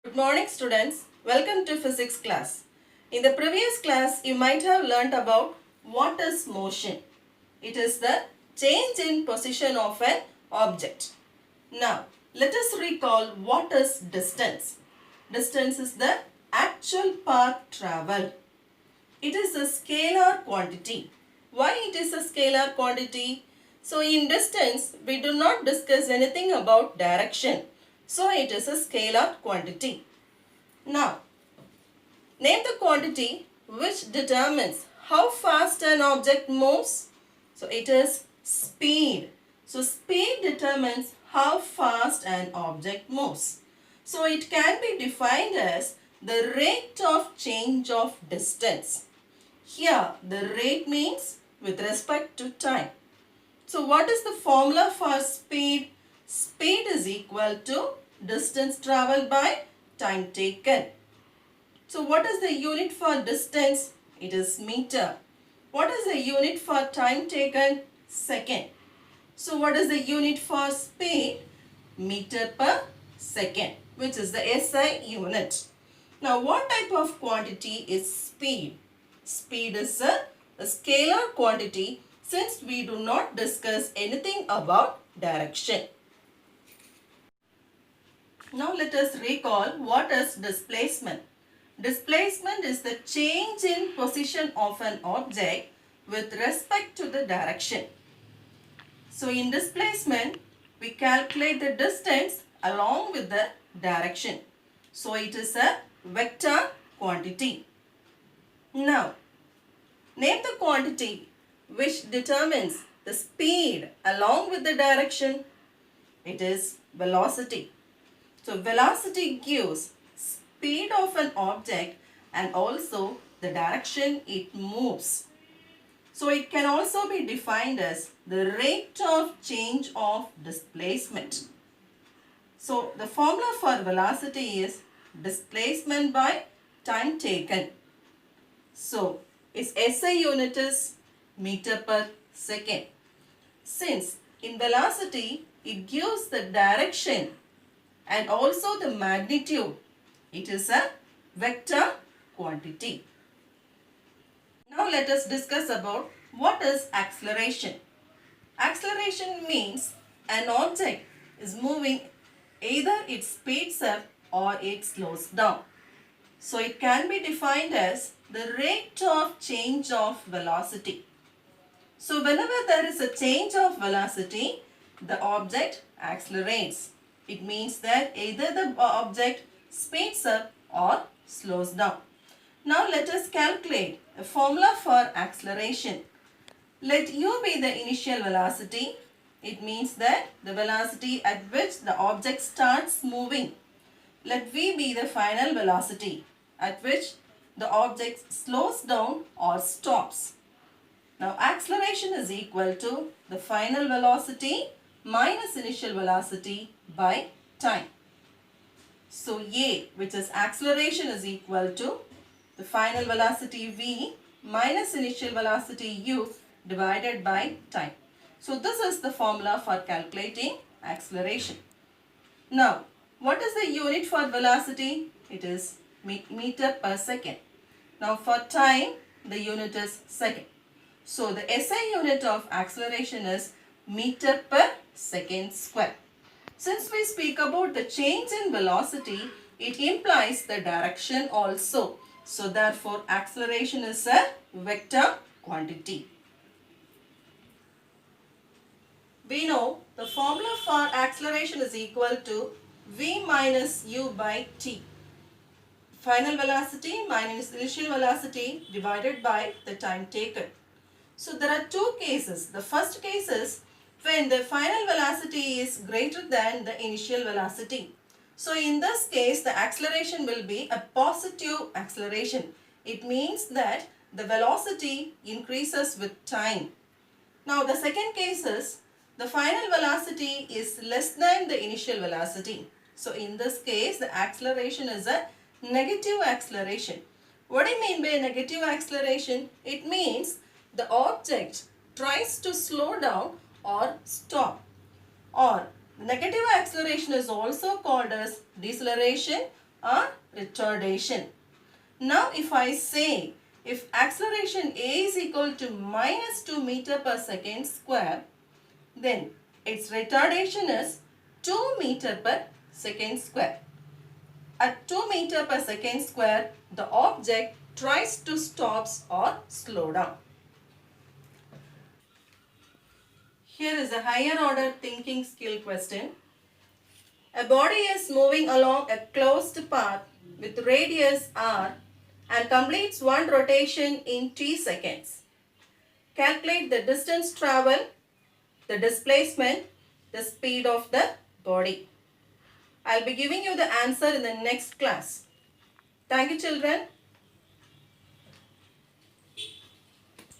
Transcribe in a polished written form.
Good morning students. Welcome to physics class. In the previous class you might have learnt about what is motion. It is the change in position of an object. Now let us recall what is distance. Distance is the actual path travelled. It is a scalar quantity. Why it is a scalar quantity? So in distance we do not discuss anything about direction. So it is a scalar quantity. Now name the quantity which determines how fast an object moves. So it is speed. So speed determines how fast an object moves. So it can be defined as the rate of change of distance. Here the rate means with respect to time. So what is the formula for speed? Speed is equal to distance travelled by time taken. So what is the unit for distance? It is meter. What is the unit for time taken? Second. So what is the unit for speed? Meter per second, which is the SI unit. Now what type of quantity is speed? Speed is a scalar quantity since we do not discuss anything about direction. Now let us recall what is displacement. Displacement is the change in position of an object with respect to the direction. So in displacement, we calculate the distance along with the direction. So it is a vector quantity. Now, name the quantity which determines the speed along with the direction. It is velocity. So velocity gives speed of an object and also the direction it moves. So it can also be defined as the rate of change of displacement. So the formula for velocity is displacement by time taken. So its SI unit is meter per second. Since in velocity it gives the direction and also the magnitude, it is a vector quantity. Now let us discuss about what is acceleration. Acceleration means an object is moving, either it speeds up or it slows down. So it can be defined as the rate of change of velocity. So whenever there is a change of velocity, the object accelerates. It means that either the object speeds up or slows down. Now let us calculate a formula for acceleration. Let u be the initial velocity. It means that the velocity at which the object starts moving. Let v be the final velocity at which the object slows down or stops. Now acceleration is equal to the final velocity minus initial velocity by time. So a, which is acceleration, is equal to the final velocity v minus initial velocity u divided by time. So this is the formula for calculating acceleration. Now what is the unit for velocity? It is meter per second. Now for time the unit is second. So the SI unit of acceleration is meter per second square. Since we speak about the change in velocity, it implies the direction also. So therefore acceleration is a vector quantity. We know the formula for acceleration is equal to v minus u by t. Final velocity minus initial velocity divided by the time taken. So there are two cases. The first case is when the final velocity is greater than the initial velocity. So in this case the acceleration will be a positive acceleration. It means that the velocity increases with time. Now the second case is the final velocity is less than the initial velocity. So in this case the acceleration is a negative acceleration. What do you mean by negative acceleration? It means the object tries to slow down or stop. Or negative acceleration is also called as deceleration or retardation. Now if I say if acceleration a is equal to minus 2 meter per second square, then its retardation is 2 meter per second square. At 2 meter per second square, the object tries to stop or slow down. Here is a higher order thinking skill question. A body is moving along a closed path with radius r and completes one rotation in t seconds. Calculate the distance traveled, the displacement, the speed of the body. I'll be giving you the answer in the next class. Thank you, children.